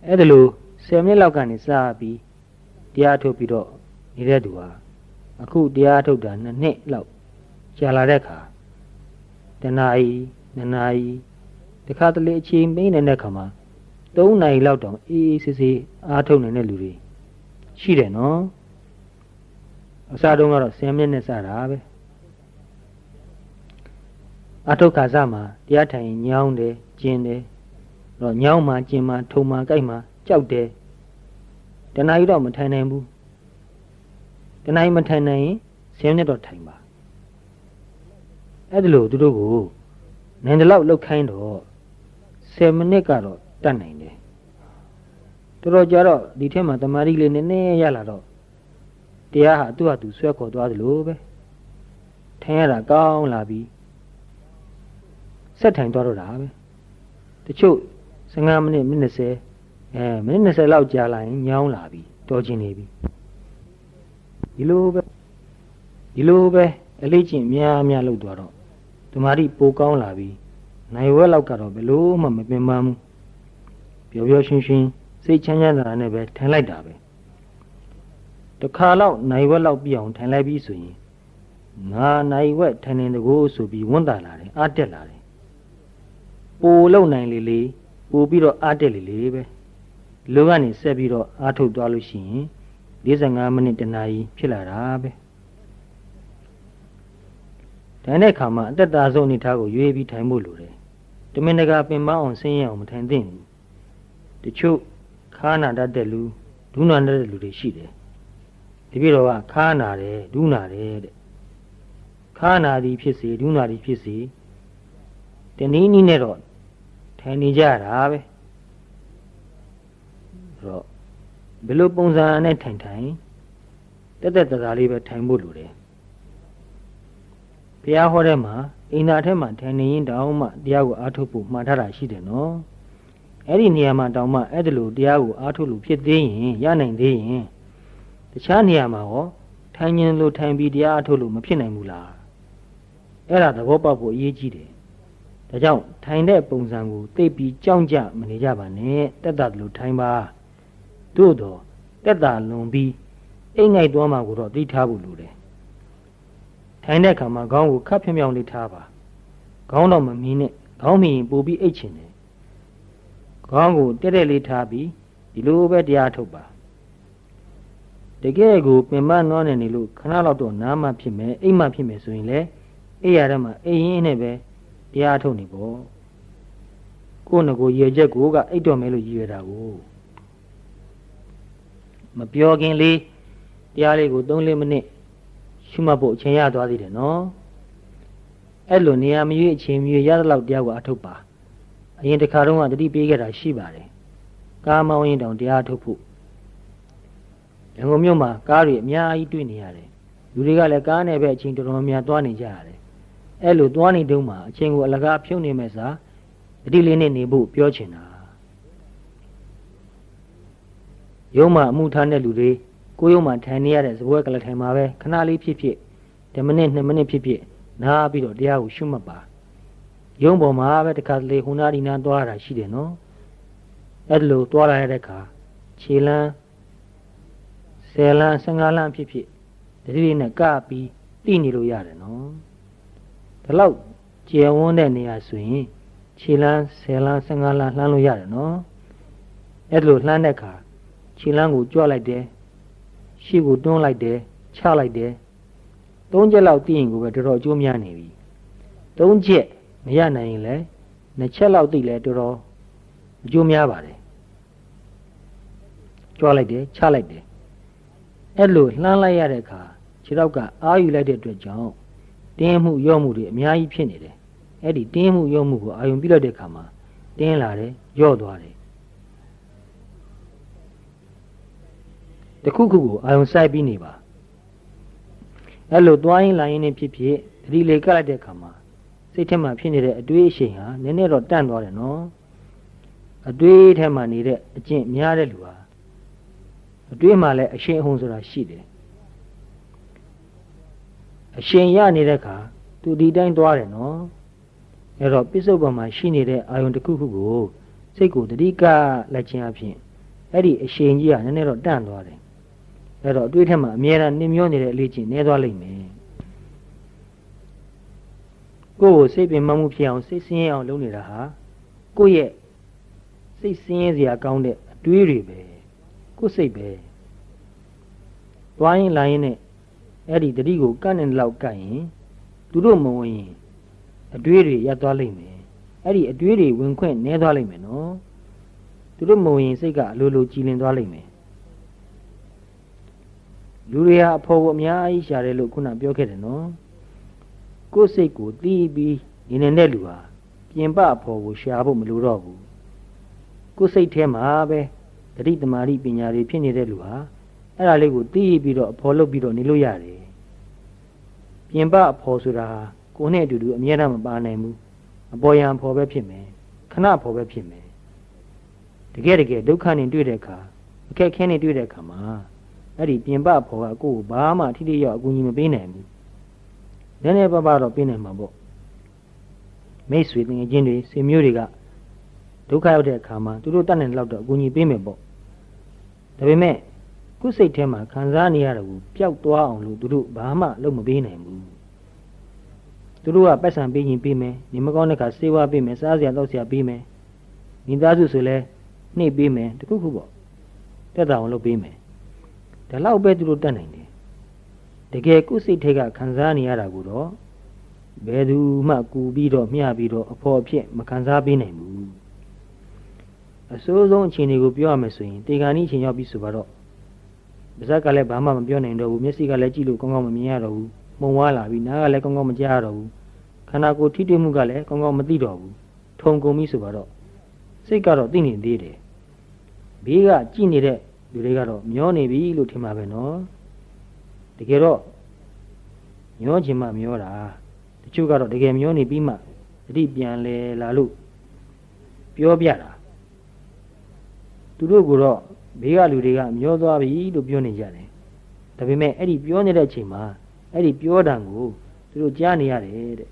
အဲ့ဒါလို့10မိနစ်လောက်ကနေစပြီးတရားထုတ်ပြီးတော့နေတဲ့သူဟာအခုတရားထုတ်တာ2နှစ်လောက်ကြာလာတဲ့အခါတနာရီ2နာရီတခါတလေအချိန်မင်းနေတဲ့ခါမှာ3နာရီလောက်တောင်အေးအေးဆေးဆေးအားထုတ်နေတဲ့လူတွေရှိတယ်နော်အစားတုန်းကတော့10မိနစ်နဲ့စတာပဲအားထုတ်ခါစမှာတရားထိုင်ညောင်းတယ်ကျင်တယ်တော့ညောင်းမှကျင်မှထုံမှကြိုက်မှကြောက်တယ်တနာရီတော့မထိုင်နိုင်ဘူးတနာရီမထိုင်နိုင်ရင်10မိနစ်တော့ထိုင်ပါအဲ့ဒါလို့သူတို့ကိုနိုင်တယ်လောက်လောက်ခိုင်းတော့10မိနစ်ကတော့တတ်နိုင်တယ်တော်တော်ကြာတော့ဒီထက်မှတမာရီလေးနည်းနည်းရလာတော့တရားဟာသူ့ဟာသူဆွဲခေါ်သွားသလိုပဲထိုင်ရတာကောင်းလာပြီဆက်ထိုင်သွားတော့တာပဲတချို့15မိနစ်မိနစ်20မိနစ်20လောက်ကြာလာရင်ညောင်းလာပြီတော်ကျင်နေပြီဒီလိုပဲအလေးချင်းများလုပ်သွားတော့တမာရီပိုကောင်းလာပြီနိုင်ဝက်လောက်ကတော့ဘယ်လို့မှမပင်ပန်းဘူးပျော်ရွှင်စိတ်ချမ်းသာနဲ့ပဲထိုင်လိုက်တာပဲတခါလောက်နိုင်ဝက်လောက်ပြအောင်ထိုင်လိုက်ပြီးဆိုရင်ငါနိုင်ဝက်ထိုင်နေတကူဆိုပြီးဝန်တာလာတယ်အားတက်လာတယ်ပိုလုံနိုင်လေပိုပြီးတော့အားတက်လေပဲလူကနေဆက်ပြီးတော့အားထုတ်သွားလို့ရှိရင်45မိနစ်တနာရီဖြစ်လာတာပဲဒါနဲ့ခါမှာအသက်တာဆုံးအနေထားကိုရွေးပြီးထိုင်ဖို့လိုတယ်တမင်တကာပင်ပန်းအောင်ဆင်းရဲအောင်မထိုင်သင့်ဘူးတချို့ခါနာတတ်တဲ့လူဒုနာတတ်တဲ့လူတွေရှိတယ်ဒီပြတော့ကခါနာတယ်ဒုနာတယ်တဲ့ခါနာသည်ဖြစ်စေဒုနာသည်ဖြစ်စေတနည်းနည်းနဲ့တော့ထိုင်နေကြတာပဲဆိုတော့ဘယ်လိုပုံစံနဲ့ထိုင်တက်တာလေးပဲထိုင်ဖို့လိုတယ်ဘုရားဟောတဲ့မှာအိမ်သာထဲမှာထိုင်နေရင်တောင်မှတရားကိုအားထုတ်ဖို့မှားထားတာရှိတယ်နော်အဲ့ဒီနေရာမှာတောင်မှအဲ့ဒါလိုတရားကိုအားထုတ်လို့ဖြစ်သေးရင်ရနိုင်သေးရင်တခြားနေရာမှာရောထိုင်ရင်လို့ထိုင်ပြီးတရားအားထုတ်လို့မဖြစ်နိုင်ဘူးလားအဲ့ဒါသဘောပေါက်ဖို့အရေးကြီးတယ်ဒါကြောင့်ထိုင်တဲ့ပုံစံကိုသိပြီးကြောက်ကြမနေကြပါနဲ့တက်တာလို့ထိုင်ပါသို့တော့တက်တာလွန်ပြီးအိမ်ငိုက်သွားမှကိုတော့သိထားဖို့လိုတယ်ထိုင်တဲ့အခါမှာခေါင်းကိုခပ်ဖြောင်းဖြောင်းလေးထားပါခေါင်းတော့မမီးနဲ့ခေါင်းမီးရင်ပို့ပြီးအိတ်ချင်တယ်ခေါင်းကိုတက်လေးထားပြီးဒီလိုပဲတရားထုတ်ပါတကယ်ကိုပင်မနွားနေလို့ခဏလောက်တော့နားမှဖြစ်မယ်အိမ်မှဖြစ်မယ်ဆိုရင်လေအိမ်ရတဲ့မှာအိမ်ရင်းနဲ့ပဲတရားထုတ်နေပေါ့ကိုယ့်ငကိုရေချက်ကိုကအိတ်တော်မဲလို့ရည်ရတာကိုမပြောခင်လေးတရားလေးကို3-4မိနစ်ရှုမှတ်ဖို့အချိန်ရသွားသေးတယ်နော်အဲ့လိုနေရာမရွေးအချိန်မရွေးရတဲ့လောက်တရားကိုအထုတ်ပါအရင်တစ်ခါတုန်းကတတိပေးခဲ့တာရှိပါတယ်ကားမောင်းရင်တောင်တရားထုတ်ဖို့ရန်ကုန်မြို့မှာကားတွေအများကြီးတွေ့နေရတယ်လူတွေကလည်းကားနဲ့ပဲအချိန်တော်တော်များသွားနေကြရတယ်အဲ့လိုသွားနေတုန်းမှာအချိန်ကိုအလကားဖြုံးနေမဲ့စားတတိလေးနဲ့နေဖို့ပြောချင်တာရုံးမှာအမှုထမ်းတဲ့လူတွေကိုရုံးမှာထိုင်နေရတဲ့စပွဲကလေးထိုင်မှာပဲခဏလေးဖြစ်10မိနစ်2မိနစ်ဖြစ်နားပြီးတော့တရားကိုရှုမှတ်ပါရုံးပေါ်မှာပဲတခါတလေခုနာဒီနာသွားရတာရှိတယ်နော်အဲ့ဒါလိုသွားလာရတဲ့အခါခြေလမ်း10လမ်း15လမ်းဖြစ်တတိလေးနဲ့ကပြီးတိနေလို့ရတယ်နော်ဒါလောက်ကျယ်ဝန်းတဲ့နေရာဆိုရင်ခြေလမ်း10လမ်း15လမ်းလှမ်းလို့ရတယ်နော်အဲ့လိုလှမ်းတဲ့အခါခြေလမ်းကိုကြွလိုက်တယ်ရှေ့ကိုတွန်းလိုက်တယ်ချလိုက်တယ်3ချက်လောက်သိရင်ကိုပဲတော်တော်အကျိုးများနေပြီ3ချက်မရနိုင်ရင်လည်း2ချက်လောက်သိလဲတော်တော်အကျိုးများပါတယ်ကြွလိုက်တယ်ချလိုက်တယ်အဲ့လိုလှမ်းလိုက်ရတဲ့အခါခြေထောက်ကအာယူလိုက်တဲ့အတွက်ကြောင့်တင်းမှုရော့မှုတွေအများကြီးဖြစ်နေတယ်အဲ့ဒီတင်းမှုရော့မှုကိုအာယုံပြလိုက်တဲ့အခါမှာတင်းလာတယ်ရော့သွားတယ်တခုခုကိုအာယုံစိုက်ပြီးနေပါအဲ့လိုသွားရင်လာရင်နဲ့ဖြစ်သတိလေးကပ်လိုက်တဲ့အခါမှာစိတ်ထဲမှာဖြစ်နေတဲ့အတွေးအရှိန်ဟာနည်းနည်းတော့တန့်သွားတယ်နော်အတွေးထဲမှာနေတဲ့အကျင့်များတဲ့လူဟာအတွေးမှာလည်းအရှိန်အဟုန်ဆိုတာရှိတယ်အရှိန်ရနေတဲ့အခါသူဒီတိုင်းသွားတယ်နော်အဲ့တော့ပစ္စုပန်မှာရှိနေတဲ့အာယုံတစ်ခုခုကိုစိတ်ကိုတတိကလိုက်ခြင်းအဖြစ် အဲ့ဒီအရှိန်ကြီးကနည်းနည်းတော့တန့်သွားတယ်အဲ့တော့အတွေးထက်မှာအများအားနှင်းမျောနေတဲ့အလေးချင်းနည်းသွားလိမ့်မယ်ကိုယ့်ကိုစိတ်ပင်မမှုဖြစ်အောင်စိတ်ဆင်းရဲအောင်လုပ်နေတာဟာကိုယ့်ရဲ့စိတ်ဆင်းရဲစရာကောင်းတဲ့အတွေးတွေပဲကိုယ့်စိတ်ပဲတွားရင်လာရင်နဲ့အဲ့ဒီတတိကိုကန့်နေလောက်ကန့်ရင်သူတို့မဝင်ရင်အတွေးတွေရပ်သွားလိမ့်မယ်အဲ့ဒီအတွေးတွေဝင်ခွင့်နည်းသွားလိမ့်မယ်နော်သူတို့မဝင်ရင်စိတ်ကအလိုလိုကြည်လင်သွားလိမ့်မယ်လူတွေဟာအဖို့ကိုအများကြီးရှာတယ်လို့ခုနပြောခဲ့တယ်နော်ကိုယ်စိတ်ကိုတီးပြီးနေနေတဲ့လူဟာပြင်ပအဖို့ကိုရှာဖို့မလိုတော့ဘူးကိုယ်စိတ်ထဲမှာပဲတတိတမာတိပညာတွေဖြစ်နေတဲ့လူဟာအဲ့ဒါလေးကိုတီးပြီးတော့အဖို့လုပ်ပြီးတော့နေလို့ရတယ်ပြင်ပအဖို့ဆိုတာကိုယ်နဲ့အတူတူအမြဲတမ်းမပါနိုင်ဘူးအပေါ်ယံအဖို့ပဲဖြစ်မယ်ခဏအဖို့ပဲဖြစ်မယ်တကယ်ဒုက္ခနဲ့တွေ့တဲ့အခါအခက်ခဲနဲ့တွေ့တဲ့အခါမှာအဲ့ဒီပြင်ပအဖို့ကကိုယ်ကိုဘာမှထိထိရောက်အကူအညီမပေးနိုင်ဘူးနည်းနည်းပါးပါးတော့ပေးနိုင်မှာပေါ့မိတ်ဆွေငယ်ချင်းတွေဆွေမျိုးတွေကဒုက္ခရောက်တဲ့အခါမှာသူတို့တတ်နိုင်လောက်တော့အကူအညီပေးမယ်ပေါ့ဒါပေမဲ့ကိုယ်စိတ်ထဲမှာခံစားနေရတာကိုပျောက်သွားအောင်လို့သူတို့ဘာမှလုပ်မပေးနိုင်ဘူးသူတို့ကပတ်စံပေးရင်ပေးမယ်နေမကောင်းတဲ့ခါစေဝါပေးမယ်စားစရာတောက်စရာပေးမယ်မိသားစုဆိုလဲနှိပ်ပေးမယ်တခုခုပေါ့တက်တာအောင်လုပ်ပေးမယ်ဒါလောက်ပဲသူတို့တတ်နိုင်တယ်တကယ်ကိုယ်စိတ်ထဲကခံစားနေရတာကိုတော့ဘယ်သူမှကူပြီးတော့မျှပြီးတော့အဖို့အဖြစ်မခံစားပေးနိုင်ဘူးအဆိုးဆုံးအခြေအနေကိုပြောရမယ်ဆိုရင်တေဂာနိအချိန်ရောက်ပြီဆိုတော့ပါဇက်ကလည်းဘာမှမပြောနိုင်တော့ဘူးမျက်စိကလည်းကြည့်လို့ကောင်းကောင်းမမြင်ရတော့ဘူးမှုံဝါလာပြီနားကလည်းကောင်းကောင်းမကြားရတော့ဘူးခန္ဓာကိုယ်ထိတွေ့မှုကလည်းကောင်းကောင်းမသိတော့ဘူးထုံကုန်ပြီဆိုတော့စိတ်ကတော့သိနေသေးတယ်ဘေးကကြည့်နေတဲ့လူတွေကတော့မျောနေပြီလို့ထင်ပါပဲနော်တကယ်တော့မျောချင်မှမျောတာတချို့ကတော့တကယ်မျောနေပြီးမှတတိပြန်လဲလာလို့ပြောပြတာသူတို့ကတော့ဘေးကလူတွေကမျောသွားပြီလို့ပြောနေကြတယ်ဒါပေမဲ့အဲ့ဒီပြောနေတဲ့အချိန်မှာအဲ့ဒီပြောတာကိုသူတို့ကြားနေရတယ်တဲ့